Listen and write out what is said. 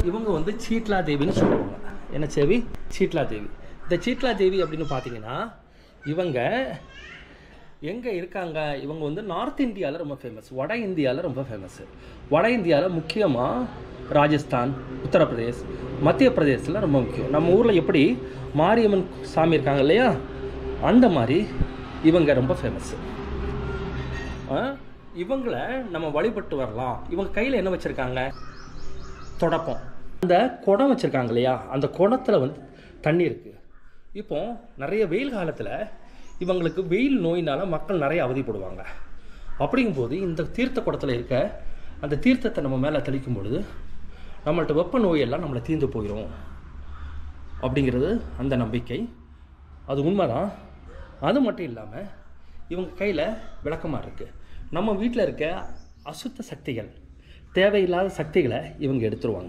இவங்க வந்து சீட்லா தேவின்னு சொல்லுவாங்க. என்ன சேவி? சீட்லா தேவி. இந்த சீட்லா தேவி அப்படின்னு பார்த்தீங்கன்னா இவங்க எங்கே இருக்காங்க? இவங்க வந்து நார்த் இந்தியாவில் ரொம்ப ஃபேமஸ், வட இந்தியாவில் ரொம்ப ஃபேமஸ். வட இந்தியாவில் முக்கியமாக ராஜஸ்தான், உத்தரப்பிரதேஷ், மத்திய பிரதேசத்தில் ரொம்ப முக்கியம். நம்ம ஊரில் எப்படி மாரியம்மன் சாமி இருக்காங்க இல்லையா, அந்த மாதிரி இவங்க ரொம்ப ஃபேமஸ்ஸு. இவங்களை நம்ம வழிபட்டு வரலாம். இவங்க கையில் என்ன வச்சுருக்காங்க? தொடப்பம். அந்த குடம் வச்சுருக்காங்க இல்லையா, அந்த குடத்தில் வந்து தண்ணி இருக்குது. இப்போ நிறைய வெயில் காலத்தில் இவங்களுக்கு வெயில் நோயினால் மக்கள் நிறைய அவதிப்படுவாங்க. அப்படிங்கும்போது இந்த தீர்த்த குடத்தில் இருக்க அந்த தீர்த்தத்தை நம்ம மேலே தெளிக்கும் பொழுது நம்மள்ட்ட வெப்ப நோயெல்லாம் நம்மளை தீர்ந்து போயிடும் அப்படிங்கிறது அந்த நம்பிக்கை. அது உண்மைதான். அது மட்டும் இல்லாமல் இவங்க கையில் விளக்கமாக இருக்குது. நம்ம வீட்டில் இருக்க அசுத்த சக்திகள், தேவையில்லாத சக்திகளை இவங்க எடுத்துருவாங்க.